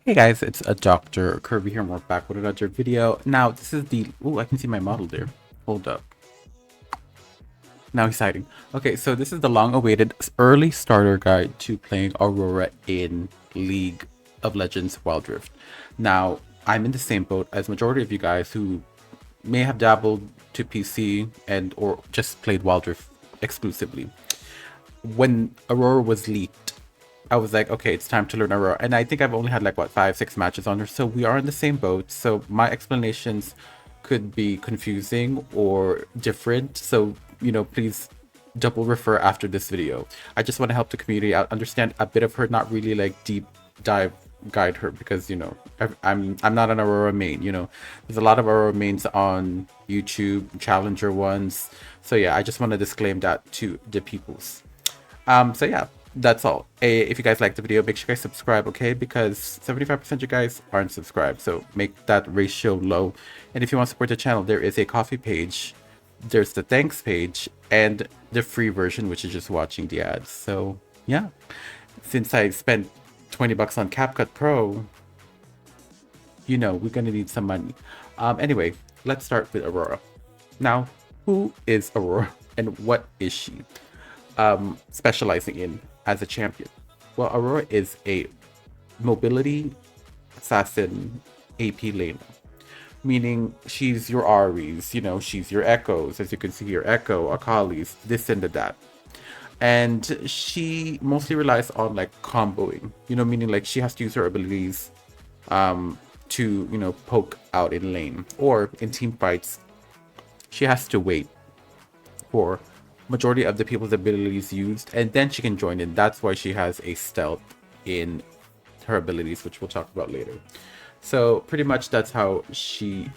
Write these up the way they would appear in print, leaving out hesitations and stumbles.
Hey guys, it's a Dr. Kirby here and we're back with another video. Now, this is the... Oh, I can see my model there. Hold up. Now he's hiding. Okay, so this is the long-awaited early starter guide to playing Aurora in League of Legends Wild Rift. Now, I'm in the same boat as majority of you guys who may have dabbled to PC and or just played Wild Rift exclusively. When Aurora was leaked, I was like, okay, it's time to learn Aurora. And I think I've only had like, what, 5-6 matches on her. So we are in the same boat. So my explanations could be confusing or different. So, please double refer after this video. I just want to help the community out, understand a bit of her, not really like deep dive guide her because, I'm not an Aurora main, There's a lot of Aurora mains on YouTube, challenger ones. So yeah, I just want to disclaim that to the peoples. So yeah, that's all. If you guys liked the video, make sure you guys subscribe, okay? Because 75% of you guys aren't subscribed, so make that ratio low. And if you want to support the channel, there is a coffee page, there's the thanks page, and the free version, which is just watching the ads. So yeah, since I spent 20 bucks on CapCut Pro, we're gonna need some money. Anyway, let's start with Aurora. Now, who is Aurora and what is she specializing in as a champion? Well, Aurora is a mobility assassin AP laner, meaning she's your Aries, she's your Echoes, as you can see here, Echo, Akali's, this and that. And she mostly relies on like comboing, meaning like she has to use her abilities to, poke out in lane, or in team fights, she has to wait for majority of the people's abilities used and then she can join in. That's why she has a stealth in her abilities, which we'll talk about later. So pretty much that's how she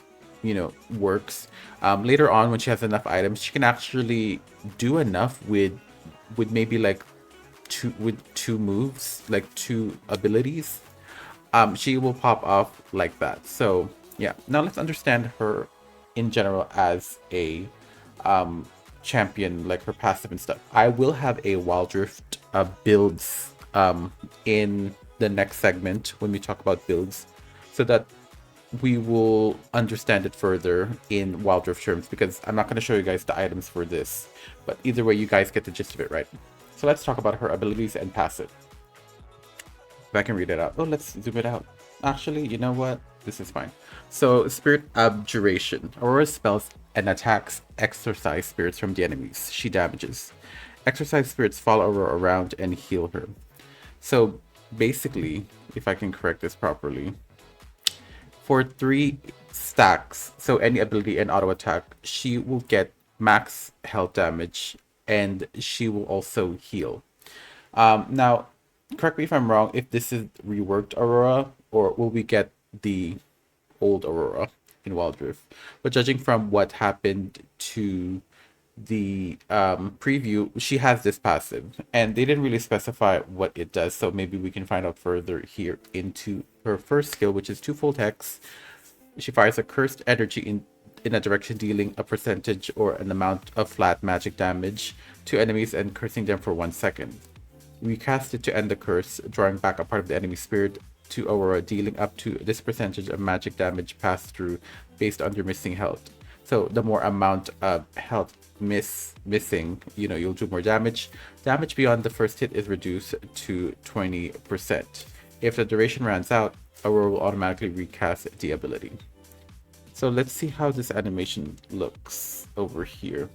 works. Later on, when she has enough items, she can actually do enough with maybe like two moves, like two abilities. She will pop off like that. So yeah, now let's understand her in general as a champion, like her passive and stuff. I will have a Wild Rift builds in the next segment when we talk about builds, so that we will understand it further in Wild Rift terms, because I'm not going to show you guys the items for this, but either way you guys get the gist of it, right? So let's talk about her abilities and passive. If I can read it out. Oh, let's zoom it out. Actually, you know what? This is fine. So, Spirit Abjuration. Aurora spells and attacks exorcise spirits from the enemies she damages. Exorcise spirits follow Aurora around and heal her. So, basically, if I can correct this properly, for 3 stacks, so any ability and auto attack, she will get max health damage and she will also heal. Now, correct me if I'm wrong, if this is reworked Aurora, or will we get the old Aurora in Wild Rift? But judging from what happened to the preview, she has this passive, and they didn't really specify what it does, so maybe we can find out further here into her first skill, which is Twofold Hex. She fires a cursed energy in a direction, dealing a percentage or an amount of flat magic damage to enemies and cursing them for 1 second. We cast it to end the curse, drawing back a part of the enemy spirit to Aurora, dealing up to this percentage of magic damage passed through based on your missing health. So the more amount of health missing, you'll do more damage. Damage beyond the first hit is reduced to 20%. If the duration runs out, Aurora will automatically recast the ability. So let's see how this animation looks over here.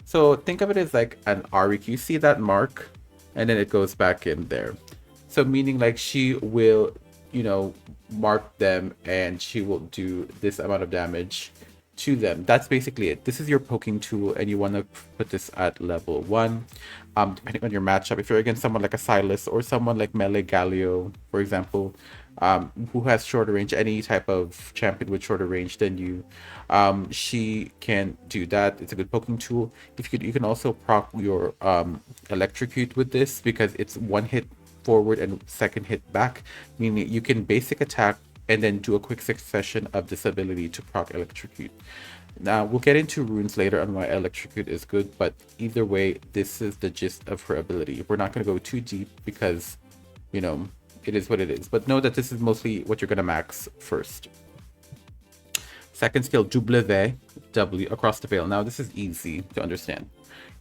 So think of it as like an REQ. You see that mark? And then it goes back in there. So meaning like she will, mark them and she will do this amount of damage to them. That's basically it. This is your poking tool and you want to put this at level 1. Depending on your matchup, if you're against someone like a Silas or someone like Melee Galio, for example, who has shorter range, any type of champion with shorter range than you, she can do that. It's a good poking tool. If you can also proc your electrocute with this, because it's 1 hit forward and 2nd hit back, meaning you can basic attack and then do a quick succession of this ability to proc electrocute. Now we'll get into runes later on why electrocute is good, but either way, this is the gist of her ability. We're not going to go too deep because it is what it is. But know that this is mostly what you're gonna max first. Second skill, W across the veil. Now this is easy to understand.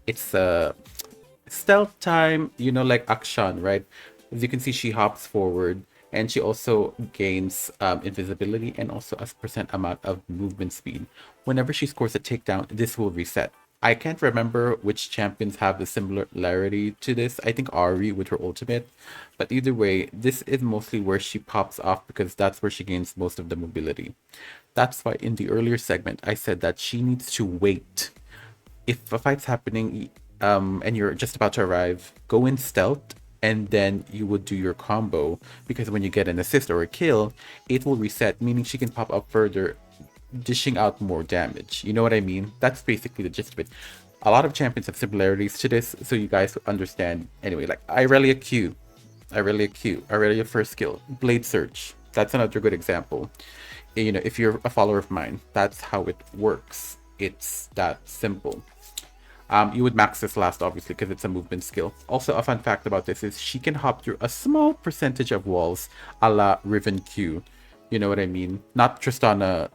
It's stealth time, you know, like action, right? As you can see, she hops forward and she also gains invisibility and also a percent amount of movement speed. Whenever she scores a takedown, this will reset. I can't remember which champions have the similarity to this. I think Ari with her ultimate. But either way, this is mostly where she pops off because that's where she gains most of the mobility. That's why in the earlier segment, I said that she needs to wait. If a fight's happening and you're just about to arrive, go in stealth and then you would do your combo, because when you get an assist or a kill, it will reset, meaning she can pop up further, dishing out more damage. You know what I mean? That's basically the gist of it. A lot of champions have similarities to this, so you guys understand. Anyway, like Irelia Q, Irelia first skill, Blade Search. That's another good example. You know, if you're a follower of mine, that's how it works. It's that simple. You would max this last, obviously, because it's a movement skill. Also, a fun fact about this is she can hop through a small percentage of walls a la Riven Q. You know what I mean? Not Tristana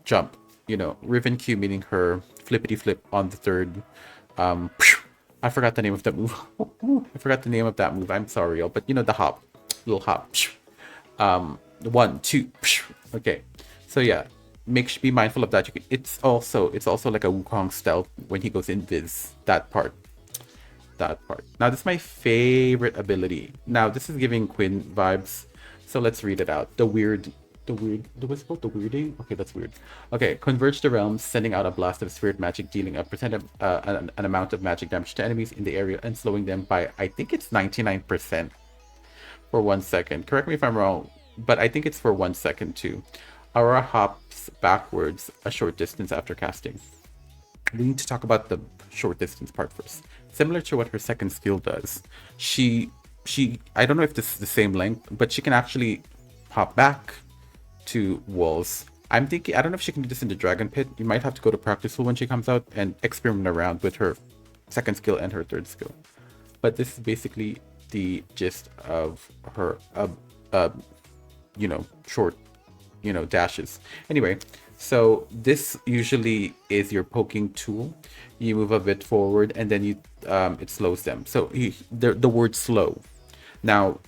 jump. You know, Riven Q meaning her flippity flip on the third. I forgot the name of that move. I forgot the name of that move. I'm sorry, y'all. But you know, the hop. Little hop. 1, 2. Okay. So yeah. Be mindful of that. It's also like a Wukong stealth when he goes invis. That part. Now this is my favorite ability. Now this is giving Quinn vibes, so let's read it out. What's called the weirding? Okay, that's weird. Okay, converge the realms, sending out a blast of spirit magic, dealing a percent of an amount of magic damage to enemies in the area and slowing them by, I think it's 99% for 1 second. Correct me if I'm wrong, but I think it's for 1 second too. Aurora hops backwards a short distance after casting. We need to talk about the short distance part first. Similar to what her second skill does, she I don't know if this is the same length, but she can actually hop back to walls. I'm thinking, I don't know if she can do this in the Dragon Pit. You might have to go to practice school when she comes out and experiment around with her second skill and her third skill. But this is basically the gist of her you know, short, you know, dashes. Anyway, so this usually is your poking tool. You move a bit forward and then you it slows them. So the word slow. Now,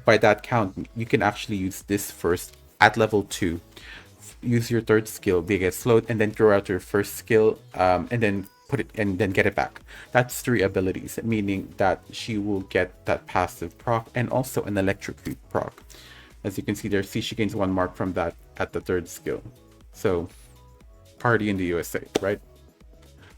by that count, you can actually use this first at level 2. Use your third skill, they get slowed, and then throw out your first skill and then put it and then get it back. That's 3 abilities, meaning that she will get that passive proc and also an electrocute proc. As you can see there, she gains 1 mark from that at the third skill. So, party in the USA, right?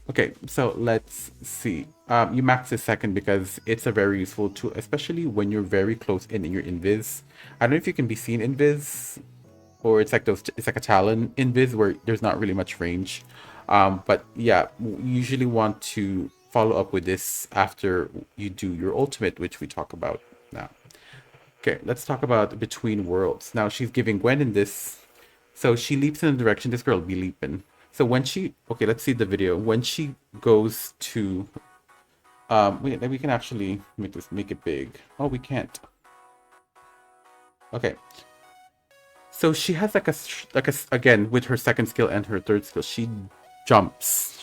Okay, so let's see. You max this second because it's a very useful tool, especially when you're very close in and you're invis. I don't know if you can be seen invis, or it's like a Talon invis where there's not really much range. But yeah, you usually want to follow up with this after you do your ultimate, which we talk about now. Okay, let's talk about Between Worlds. Now, she's giving Gwen in this. So she leaps in the direction this girl will be leaping. So when she... Okay, let's see the video. When she goes to... we can actually make it big. Oh, we can't. Okay. So she has again, with her second skill and her third skill, she jumps.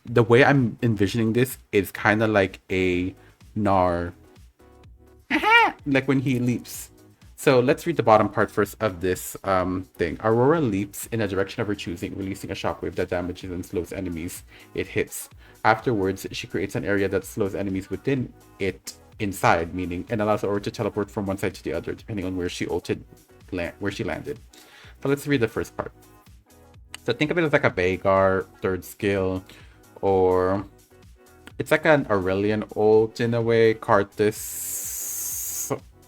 The way I'm envisioning this is kind of like a Gnar... like when he leaps. So let's read the bottom part first of this thing. Aurora leaps in a direction of her choosing, releasing a shockwave that damages and slows enemies it hits. Afterwards, she creates an area that slows enemies within it inside, meaning, and allows Aurora to teleport from one side to the other, depending on where she landed. So let's read the first part. So think of it as like a Vhagar third skill, or it's like an Aurelian ult in a way. Karthus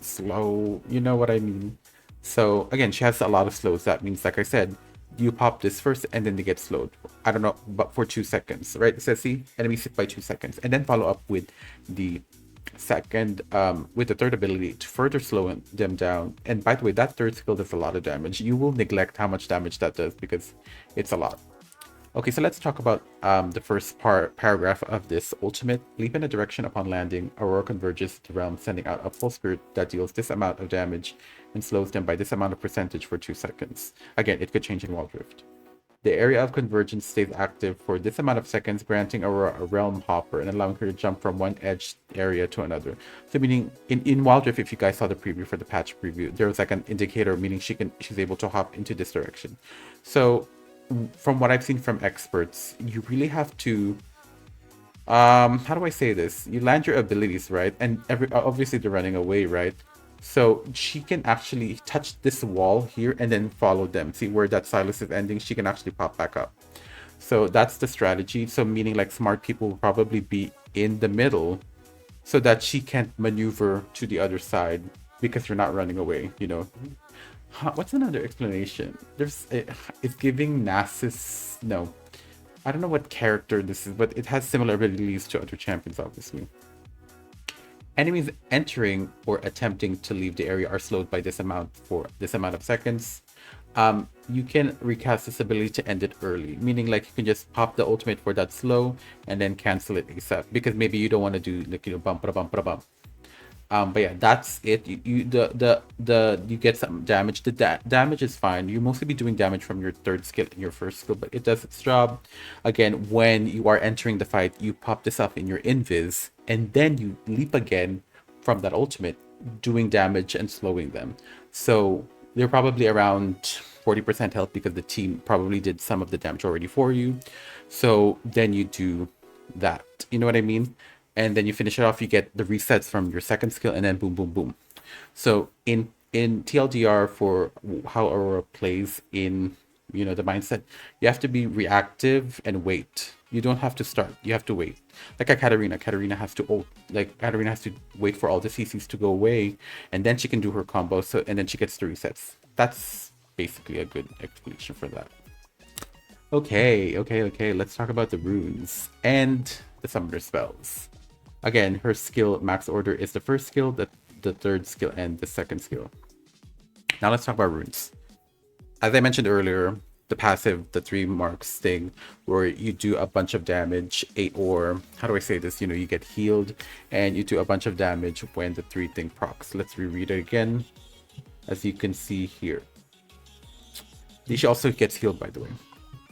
slow, you know what I mean? So again, she has a lot of slows. That means, like I said, you pop this first and then they get slowed. I don't know, but for 2 seconds, right? It says, see, enemies hit by 2 seconds, and then follow up with the second, with the third ability to further slow them down. And by the way, that third skill does a lot of damage. You will neglect how much damage that does because it's a lot. Okay, so let's talk about the first paragraph of this ultimate. Leap in a direction upon landing. Aurora converges the realm, sending out a full spirit that deals this amount of damage and slows them by this amount of percentage for 2 seconds. Again, it could change in Wall Drift. The area of convergence stays active for this amount of seconds, granting Aurora a realm hopper and allowing her to jump from one edge area to another. So meaning in Wild Rift, if you guys saw the preview for the patch preview, there was like an indicator meaning she's able to hop into this direction. So from what I've seen from experts, you really have to how do I say this? You land your abilities, right? And obviously they're running away, right? So she can actually touch this wall here and then follow them. See where that Silas is ending? She can actually pop back up. So that's the strategy. So meaning like smart people will probably be in the middle so that she can't maneuver to the other side because you're not running away, you know? What's another explanation? It's giving Nasus. No, I don't know what character this is, but it has similar abilities to other champions, obviously. Enemies entering or attempting to leave the area are slowed by this amount for this amount of seconds. You can recast this ability to end it early, meaning like you can just pop the ultimate for that slow and then cancel it ASAP because maybe you don't want to do like, you know, bump bump bump. But yeah, that's it. You get some damage. The damage is fine. You mostly be doing damage from your third skill and your first skill, but it does its job. Again, when you are entering the fight, you pop this up in your invis, and then you leap again from that ultimate, doing damage and slowing them. So they're probably around 40% health because the team probably did some of the damage already for you. So then you do that. You know what I mean? And then you finish it off, you get the resets from your second skill, and then boom, boom, boom. So in TLDR for how Aurora plays in, you know, the mindset, you have to be reactive and wait. You don't have to start. You have to wait. Like a Katarina. Katarina has to wait for all the CCs to go away, and then she can do her combo. So and then she gets the resets. That's basically a good explanation for that. Okay. Let's talk about the runes and the summoner spells. Again, her skill max order is the first skill, the third skill, and the second skill. Now let's talk about runes. As I mentioned earlier, the passive, the 3 marks thing, where you do a bunch of damage, or how do I say this? You know, you get healed, and you do a bunch of damage when the 3 thing procs. Let's reread it again. As you can see here. She also gets healed, by the way.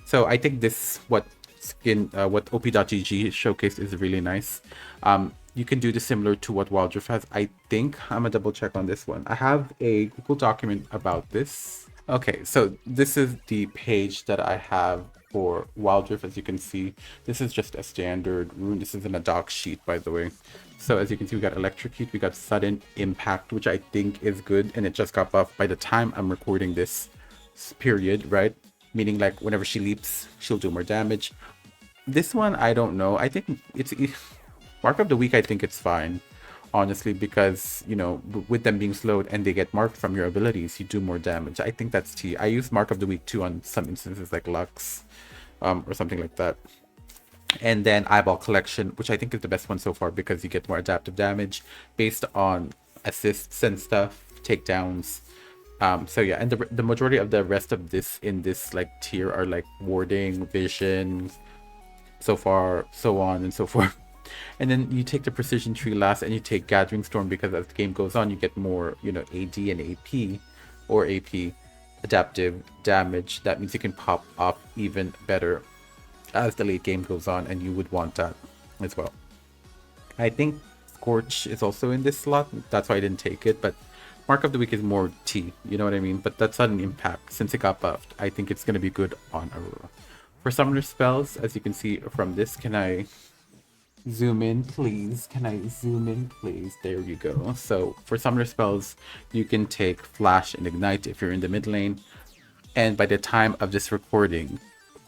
So I think this, what op.gg showcased is really nice. You can do this similar to what Wild Rift has. I think I'm gonna double check on this one. I have a Google document about this. Okay, so this is the page that I have for Wild Rift. As you can see, this is just a standard rune. This isn't a doc sheet, by the way. So as you can see, we got Electrocute, we got Sudden Impact, which I think is good, and it just got buffed by the time I'm recording this period, right? Meaning like whenever she leaps, she'll do more damage. This one, I don't know. I think it's Mark of the Week. I think it's fine, honestly, because, you know, with them being slowed and they get marked from your abilities, you do more damage. I think that's T. I use Mark of the Week too on some instances like Lux, or something like that. And then Eyeball Collection, which I think is the best one so far because you get more adaptive damage based on assists and stuff, takedowns. So yeah, and the majority of the rest of this in this like tier are like warding, vision, so far, so on and so forth. And then you take the precision tree last, and you take Gathering Storm because as the game goes on, you get more, you know, AD and AP or AP adaptive damage. That means you can pop off even better as the late game goes on, and you would want that as well. I think Scorch is also in this slot. That's why I didn't take it, but Mark of the Week is more T, you know what I mean? But that's not an impact. Since it got buffed, I think it's going to be good on Aurora. For summoner spells, as you can see from this, can I zoom in, please? Can I zoom in, please? There you go. So for summoner spells, you can take Flash and Ignite if you're in the mid lane. And by the time of this recording,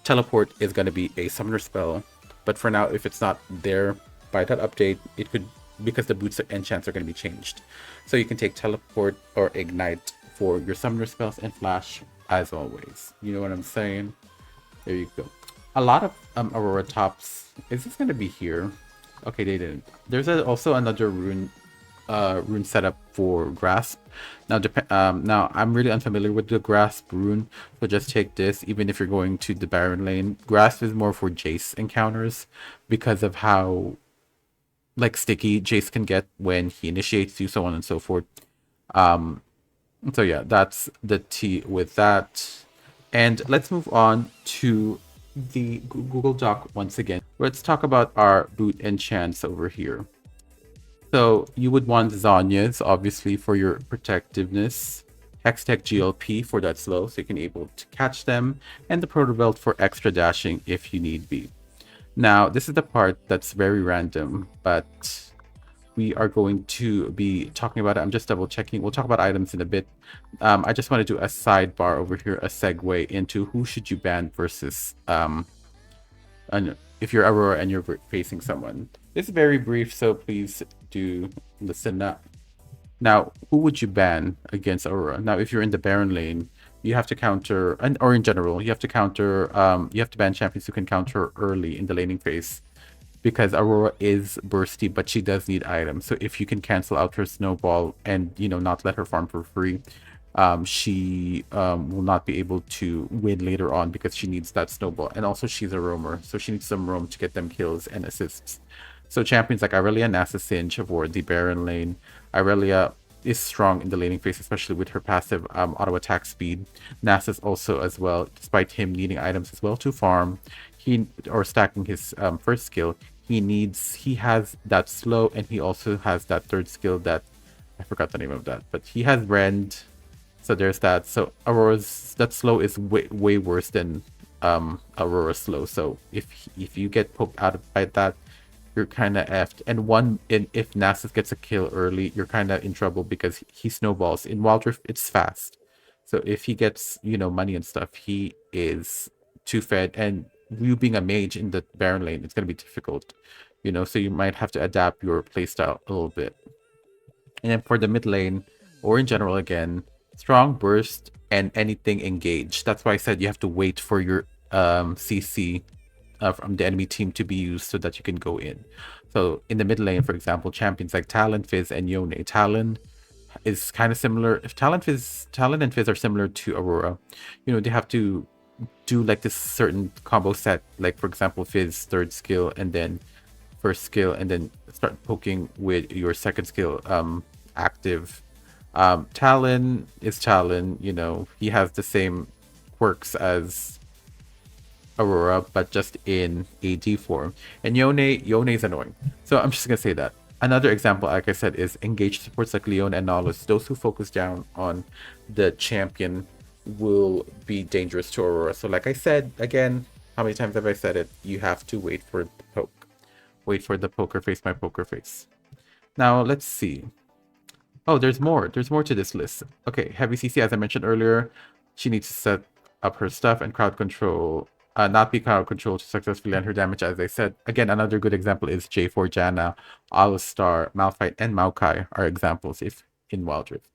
Teleport is going to be a summoner spell. But for now, if it's not there by that update, it could, because the boots and enchants are going to be changed. So you can take Teleport or Ignite for your summoner spells and Flash as always. You know what I'm saying? There you go. A lot of Aurora tops. Is this going to be here? Okay, they didn't. There's also another rune rune setup for grasp. Now now I'm really unfamiliar with the grasp rune, so just take this. Even if you're going to the Baron lane, grasp is more for Jace encounters because of how like sticky Jace can get when he initiates you, so on and so forth. So yeah, that's the tea with that. And let's move on to the Google Doc once again. Let's talk about our boot enchants over here. So you would want Zanya's, obviously, for your protectiveness. Hextech GLP for that slow, so you can able to catch them. And the Proto Belt for extra dashing if you need be. Now, this is the part that's very random, but we are going to be talking about it. I'm just double checking. We'll talk about items in a bit. I just want to do a sidebar over here, a segue into who should you ban versus if you're Aurora and you're facing someone. This is very brief, so please do listen up. Now, who would you ban against Aurora? Now, if you're in the Baron lane, you have to counter, or in general, you have to counter, you have to ban champions who can counter early in the laning phase. Because Aurora is bursty, but she does need items. So if you can cancel out her snowball and, you know, not let her farm for free, she will not be able to win later on because she needs that snowball. And also she's a roamer, so she needs some roam to get them kills and assists. So champions like Irelia and Nasus Singe avoid the Baron lane. Irelia is strong in the laning phase, especially with her passive auto attack speed. Nasus also as well, despite him needing items as well to farm, or stacking his first skill, he has that slow, and he also has that third skill that I forgot the name of that, but he has rend. So there's that. So Aurora's that slow is way worse than Aurora's slow. So if you get poked out by that, you're kind of effed. And if Nasus gets a kill early, you're kind of in trouble because he snowballs. In Wild Rift, it's fast. So if he gets, you know, money and stuff, he is too fed. And you being a mage in the Baron lane, it's going to be difficult, you know, so you might have to adapt your playstyle a little bit. And then for the mid lane, or in general again, strong burst and anything engaged. That's why I said you have to wait for your CC from the enemy team to be used so that you can go in. So in the mid lane, for example, champions like Talon, Fizz, and Yone. Talon is kind of similar. If Talon and Fizz are similar to Aurora, you know, they have to do like this certain combo set, like for example Fizz third skill and then first skill, and then start poking with your second skill active. Talon is Talon, you know, he has the same quirks as Aurora, but just in AD form. And Yone is annoying. So I'm just gonna say that. Another example, like I said, is engaged supports like Leon and Nolus. Those who focus down on the champion will be dangerous to Aurora. So like I said, again, how many times have I said it? You have to wait for the poke. Wait for the poker face, my poker face. Now, let's see. Oh, there's more. There's more to this list. Okay, Heavy CC, as I mentioned earlier, she needs to set up her stuff and crowd control. Not be crowd control to successfully land her damage, as I said. Again, another good example is J4 Janna, Alistar, Malphite, and Maokai are examples if in Wild Rift.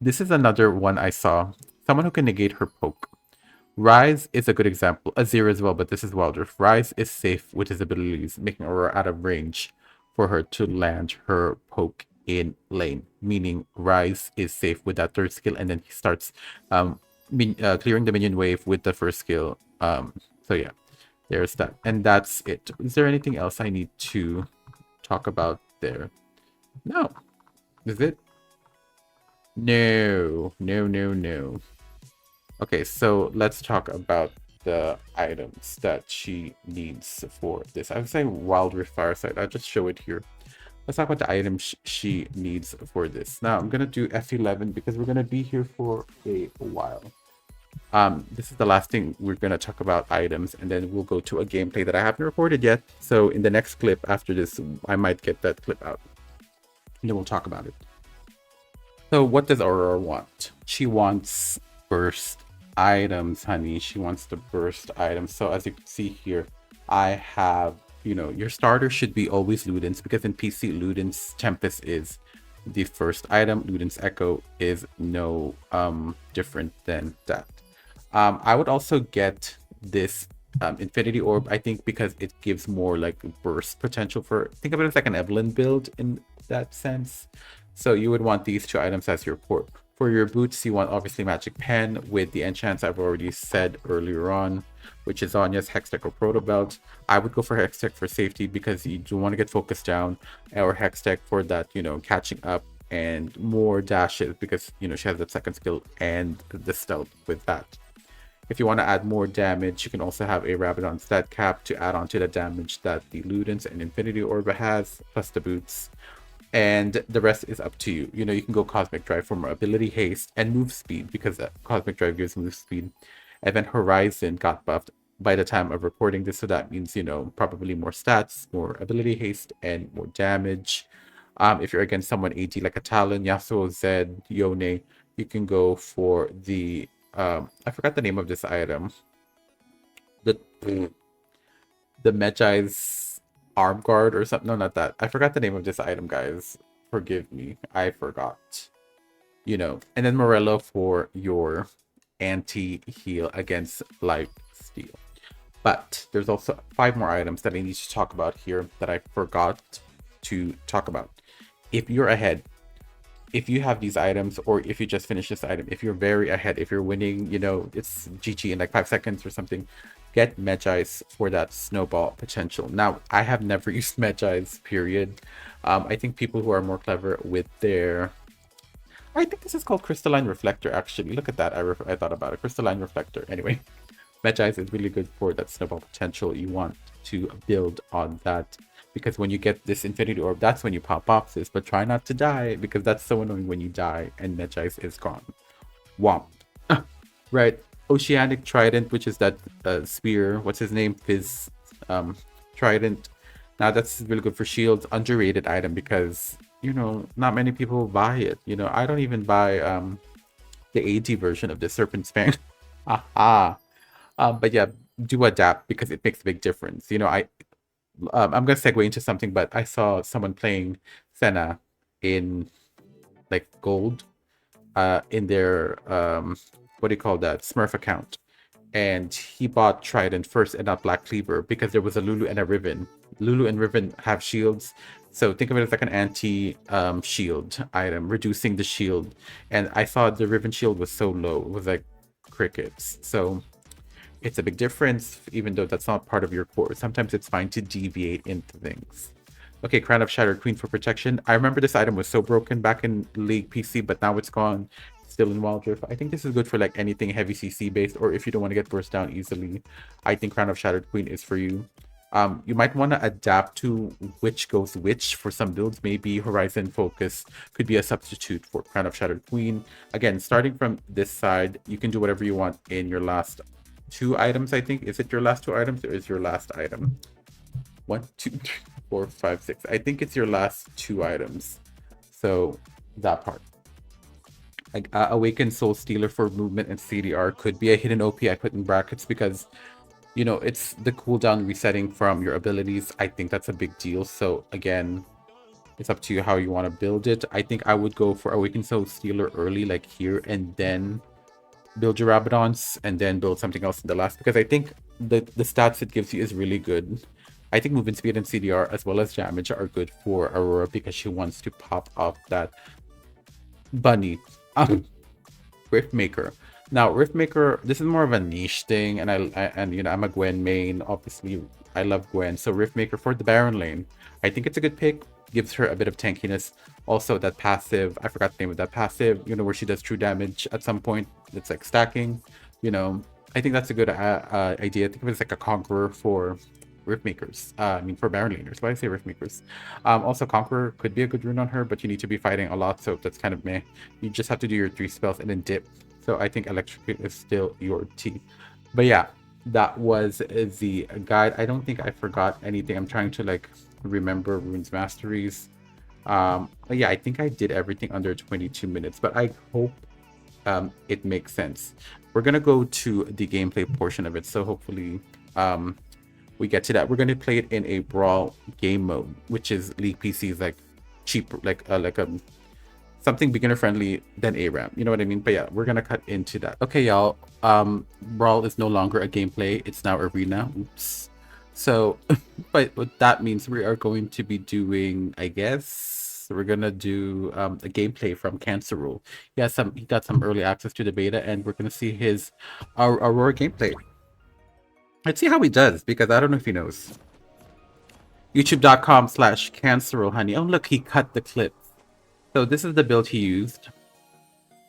This is another one I saw. Someone who can negate her poke. Rise is a good example. Azir as well, but this is Wild Rift. Rise is safe with his abilities, making Aurora out of range for her to land her poke in lane. Meaning Rise is safe with that third skill, and then he starts clearing the minion wave with the first skill. So yeah, there's that. And that's it. Is there anything else I need to talk about there? No. Is it? No. No. Okay, so let's talk about the items that she needs for this. I would say Wild Rift Fireside. I'll just show it here. Let's talk about the items she needs for this. Now, I'm going to do F11 because we're going to be here for a while. This is the last thing we're going to talk about items, and then we'll go to a gameplay that I haven't recorded yet. So in the next clip after this, I might get that clip out. And then we'll talk about it. So what does Aurora want? She wants burst items, honey. She wants the burst items. So as you can see here, I have, you know, your starter should be always Luden's, because in PC, Luden's Tempest is the first item. Luden's Echo is no different than that. I would also get this Infinity Orb, I think, because it gives more like burst potential for, think of it as like an Evelyn build in that sense. So you would want these two items as your core. For your boots, you want obviously Magic Pen with the enchants I've already said earlier on, which is Anya's Hextech or Proto Belt. I would go for Hextech for safety because you do want to get focused down, or Hextech for that, catching up and more dashes because, she has that second skill and the stealth with that. If you want to add more damage, you can also have a Rabadon stat cap to add on to the damage that the Ludens and Infinity Orb has, plus the boots. And the rest is up to you. You can go Cosmic Drive for more ability haste and move speed because Cosmic Drive gives move speed. And then Horizon got buffed by the time of recording this, so that means, probably more stats, more ability haste, and more damage. If you're against someone AD like a Talon, Yasuo, Zed, Yone, you can go for the I forgot the name of this item. The Medjai's arm guard or something. No, not that. I forgot the name of this item, guys. Forgive me. I forgot. And then Morello for your anti-heal against life steal. But there's also 5 more items that I need to talk about here that I forgot to talk about. If you're ahead, if you have these items, or if you just finished this item, if you're very ahead, if you're winning, it's GG in like 5 seconds or something, get Medjai's for that snowball potential. Now, I have never used Medjai's, period. I think people who are more clever with their... I think this is called Crystalline Reflector, actually. Look at that. I thought about it. Crystalline Reflector. Anyway, Medjai's is really good for that snowball potential. You want to build on that, because when you get this Infinity Orb, that's when you pop boxes. But try not to die, because that's so annoying when you die and Medjai's is gone. Womp. Right. Oceanic Trident, which is that spear. What's his name? Fizz Trident. Now that's really good for shields. Underrated item because, not many people buy it. I don't even buy the AD version of the Serpent Fang. But yeah, do adapt because it makes a big difference. I'm gonna segue into something, but I saw someone playing Senna in like gold, in their what do you call that, Smurf account, and he bought Trident first and not Black Cleaver because there was a Lulu and a Riven. Lulu and Riven have shields, so think of it as like an anti shield item, reducing the shield. And I thought the Riven shield was so low, it was like crickets. So it's a big difference, even though that's not part of your core. Sometimes it's fine to deviate into things. Okay, Crown of Shattered Queen for protection. I remember this item was so broken back in League PC, but now it's gone. Still in Wild Rift. I think this is good for like anything heavy CC based, or if you don't want to get burst down easily. I think Crown of Shattered Queen is for you. You might want to adapt to which goes which for some builds. Maybe Horizon Focus could be a substitute for Crown of Shattered Queen. Again, starting from this side, you can do whatever you want in your last 2 items, I think. Is it your last 2 items, or is your last item? 1, 2, 3, 4, 5, 6. I think it's your last 2 items. So that part. Like Awakened Soul Stealer for movement and CDR could be a hidden OP I put in brackets because, it's the cooldown resetting from your abilities. I think that's a big deal. So again, it's up to you how you want to build it. I think I would go for Awakened Soul Stealer early, like here, and then build your Rabadons, and then build something else in the last, because I think the stats it gives you is really good. I think movement speed and CDR as well as damage are good for Aurora because she wants to pop off that bunny. Riftmaker. Now, Riftmaker, this is more of a niche thing, and I'm a Gwen main. Obviously, I love Gwen. So Riftmaker for the Baron lane. I think it's a good pick. Gives her a bit of tankiness. Also, that passive, I forgot the name of that passive, where she does true damage at some point. It's like stacking. I think that's a good idea. Think of it as like a conqueror for Riftmakers. For Baron laners. Why do I say Riftmakers? Also, Conqueror could be a good rune on her, but you need to be fighting a lot, so that's kind of meh. You just have to do your 3 spells and then dip. So I think Electric is still your T. But yeah, that was the guide. I don't think I forgot anything. I'm trying to like remember runes masteries. But yeah, I think I did everything under 22 minutes, but I hope it makes sense. We're gonna go to the gameplay portion of it, so hopefully we get to that. We're going to play it in a brawl game mode, which is League PC's like cheaper, like something beginner friendly than ARAM. You know what I mean? But yeah, we're gonna cut into that. Okay, y'all. Brawl is no longer a gameplay; it's now arena. Oops. So, but what that means, we are going to be doing, I guess, we're gonna do a gameplay from Cancer Rule. He got some early access to the beta, and we're gonna see his Aurora gameplay. Let's see how he does, because I don't know if he knows. YouTube.com/Cancer honey. Oh look, he cut the clip. So this is the build he used.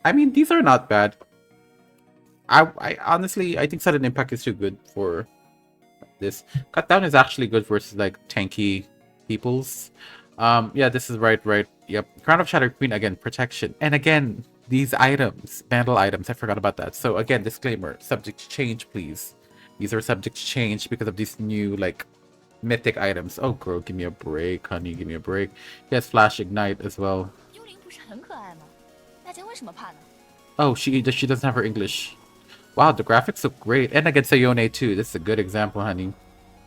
I mean, these are not bad. I honestly, I think sudden impact is too good for this. Cut down is actually good versus like tanky peoples. Yeah, this is right. Yep. Crown of Shadow Queen again, protection. And again, these items, vandal items, I forgot about that. So again, disclaimer, subject to change, please. These are subject to change because of these new like mythic items. Oh girl, give me a break, honey, give me a break. He has flash ignite as well. Oh, she doesn't have her English. Wow, the graphics look great. And against Sayone too. This is a good example, honey.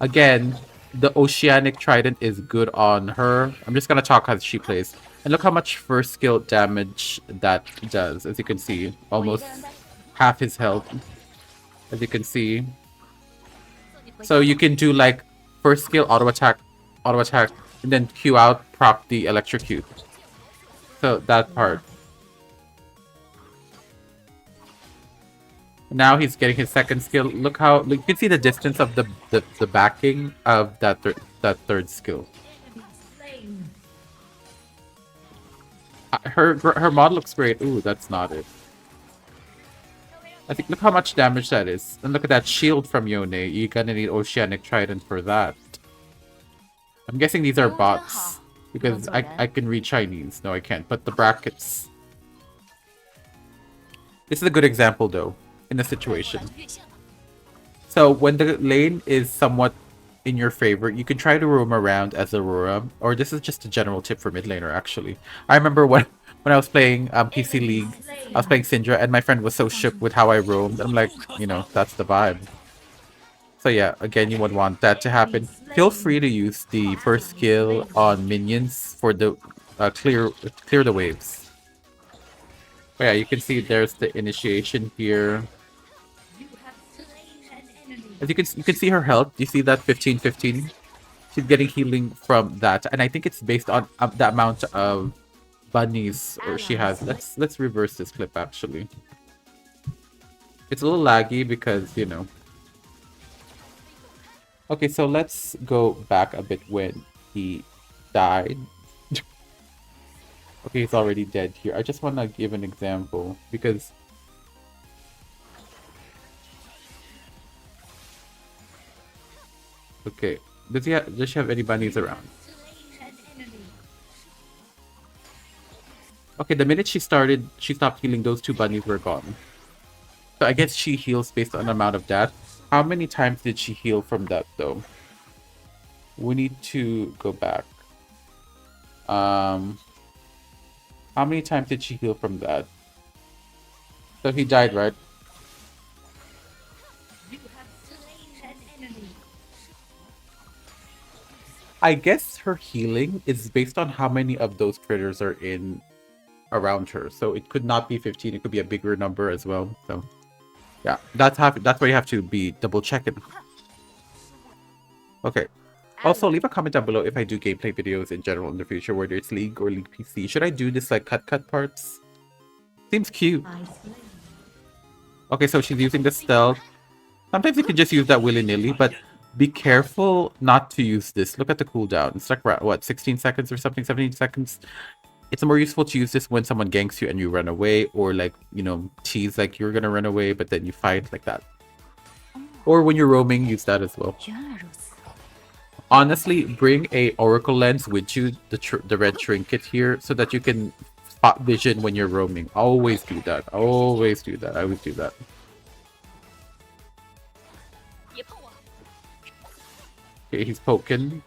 Again, the Oceanic Trident is good on her. I'm just gonna talk how she plays. And look how much first skill damage that does. As you can see, almost half his health. As you can see. So you can do like first skill auto attack, and then Q out, proc the electrocute. So that part. Now he's getting his second skill. Look how you can see the distance of the backing of that third skill. Her mod looks great. Ooh, that's not it. I think look how much damage that is. And look at that shield from Yone. You're gonna need Oceanic Trident for that. I'm guessing these are bots. Because I can read Chinese. No, I can't. But the brackets. This is a good example though. In a situation. So when the lane is somewhat in your favor, you can try to roam around as Aurora, or this is just a general tip for mid laner actually. I remember when I was playing PC League, I was playing Syndra and my friend was so shook with how I roamed. I'm like, you know, that's the vibe. So yeah, again, you would want that to happen. Feel free to use the first skill on minions for the clear the waves. But yeah, you can see there's the initiation here. As you can see her health. You see that 15-15? She's getting healing from that. And I think it's based on the amount of bunnies she has. Let's reverse this clip actually. It's a little laggy because, you know. Okay, so let's go back a bit when he died. Okay, he's already dead here. I just want to give an example because okay, does she have any bunnies around? Okay, the minute she stopped healing, those two bunnies were gone. So I guess she heals based on the amount of that. How many times did she heal from that though? We need to go back. How many times did she heal from that? So he died, right? I guess her healing is based on how many of those critters are in around her. So it could not be 15, it could be a bigger number as well. So yeah, that's where you have to be double checking. Okay. Also, leave a comment down below if I do gameplay videos in general in the future, whether it's League or League PC. Should I do this like cut parts? Seems cute. Okay, so she's using the stealth. Sometimes you can just use that willy-nilly, but be careful not to use this. Look at the cooldown. It's like, what, 16 seconds or something? 17 seconds? It's more useful to use this when someone ganks you and you run away, or like, you know, tease like you're gonna run away, but then you fight like that. Or when you're roaming, use that as well. Honestly, bring a Oracle lens with you, the red trinket here, so that you can spot vision when you're roaming. Always do that. Always do that. I always do that. Okay, he's poking.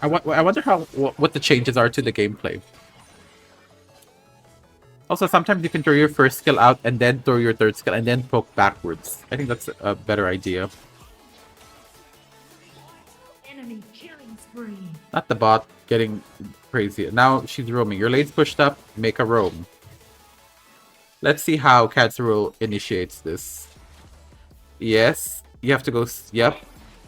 I wonder what the changes are to the gameplay. Also, sometimes you can throw your first skill out and then throw your third skill and then poke backwards. I think that's a better idea. Not the bot getting crazy. Now she's roaming. Your lane's pushed up. Make a roam. Let's see how Katsuro initiates this. Yes. You have to go... Yep.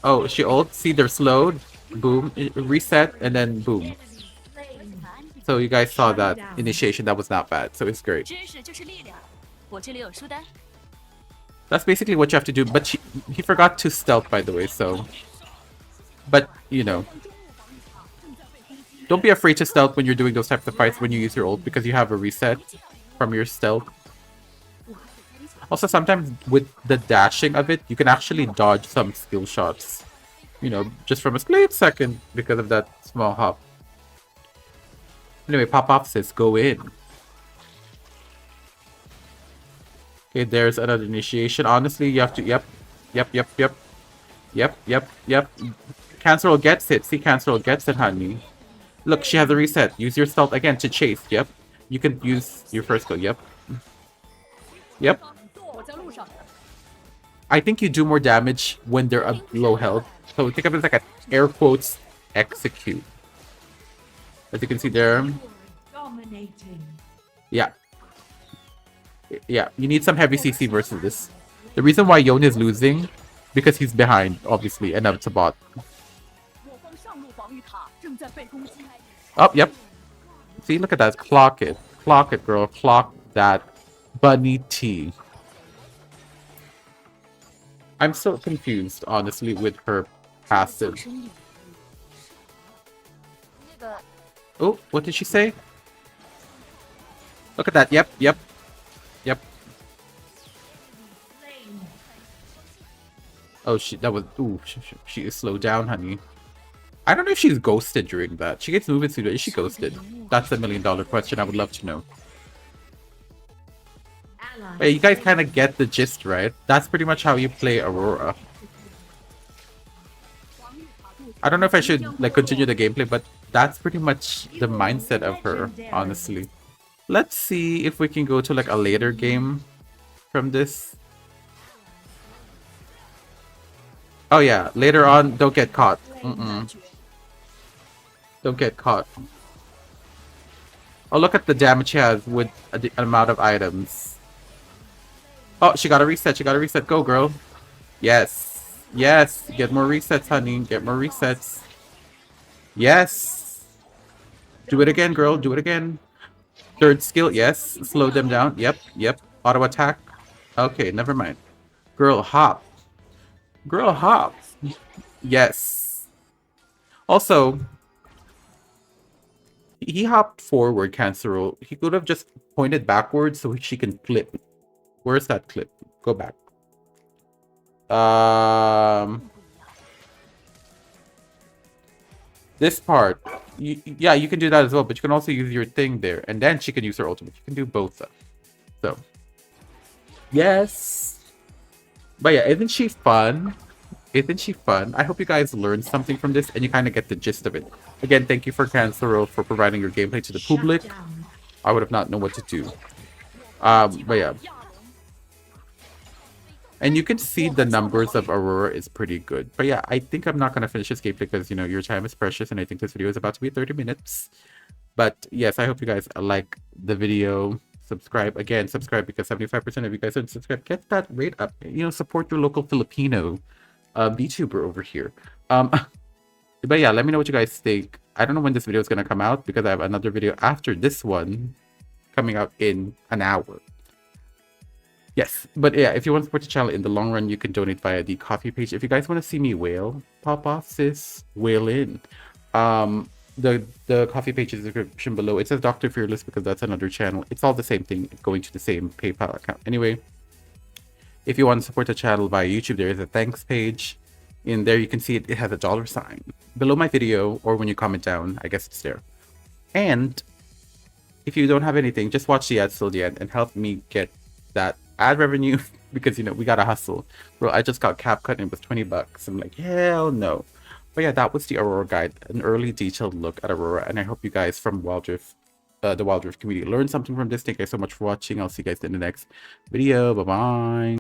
Oh, she ult. See, they're slowed. boom, reset, and then boom. So you guys saw that initiation. That was not bad. So it's great. That's basically what you have to do. But he forgot to stealth, by the way. So, but you know, don't be afraid to stealth when you're doing those types of fights when you use your ult, because you have a reset from your stealth. Also, sometimes with the dashing of it, you can actually dodge some skill shots. You know, just from a split second because of that small hop. Anyway, pop off says go in. Okay, there's another initiation. Honestly, you have to. Yep. Cancerol gets it. See, Cancerol gets it, honey. Look, she has a reset. Use your stealth again to chase. Yep. You can use your first skill. Yep. I think you do more damage when they're low health. So think of it as like an air quotes execute. As you can see there. Yeah. Yeah, you need some heavy CC versus this. The reason why Yon is losing, because he's behind, obviously, and now it's a bot. Oh, yep. See, look at that. Clock it. Clock it, girl. Clock that. Bunny T. I'm so confused, honestly, with her passive. Oh, what did she say? Look at that. Yep. Oh, she is slowed down, honey. I don't know if she's ghosted during that. She gets movement speed, but is she ghosted? That's $1 million question. I would love to know. Hey, you guys kind of get the gist, right? That's pretty much how you play Aurora. I don't know if I should like continue the gameplay, but that's pretty much the mindset of her, honestly. Let's see if we can go to like a later game from this. Oh yeah, later on, don't get caught. Don't get caught. Oh, look at the damage she has with the amount of items. Oh, she got a reset. She got a reset. Go, girl. Yes. Yes. Get more resets, honey. Get more resets. Yes. Do it again, girl. Do it again. Third skill. Yes. Slow them down. Yep. Auto attack. Okay, never mind. Girl, hop. Girl, hop. Yes. Also, he hopped forward, Cancerol. He could have just pointed backwards so she can clip. Where's that clip? Go back. This part. Yeah, you can do that as well, but you can also use your thing there. And then she can use her ultimate. You can do both, though. So. Yes. But yeah, isn't she fun? Isn't she fun? I hope you guys learned something from this and you kind of get the gist of it. Again, thank you for Cancerol for providing your gameplay to the public. I would have not known what to do. But yeah. And you can see the numbers of Aurora is pretty good. But yeah, I think I'm not going to finish this gameplay because, you know, your time is precious and I think this video is about to be 30 minutes. But yes, I hope you guys like the video. Subscribe. Again, subscribe because 75% of you guys don't subscribe. Get that rate up. You know, support your local Filipino VTuber over here. But yeah, let me know what you guys think. I don't know when this video is going to come out because I have another video after this one coming out in an hour. Yes, but yeah, if you want to support the channel in the long run, you can donate via the coffee page. If you guys want to see me wail, pop off, sis, wail in. The coffee page is in the description below. It says Dr. Fearless because that's another channel. It's all the same thing, going to the same PayPal account. Anyway, if you want to support the channel via YouTube, there is a thanks page. In there, you can see it has a $sign. Below my video, or when you comment down, I guess it's there. And if you don't have anything, just watch the ads till the end and help me get that ad revenue because, you know, we gotta hustle. Bro, I just got cap cut and it was $20. I'm like, hell no. But yeah, that was the Aurora guide, an early detailed look at Aurora, and I hope you guys from Wild Rift, the Wild Rift community learned something from this. Thank you guys so much for watching. I'll see you guys in the next video. Bye bye.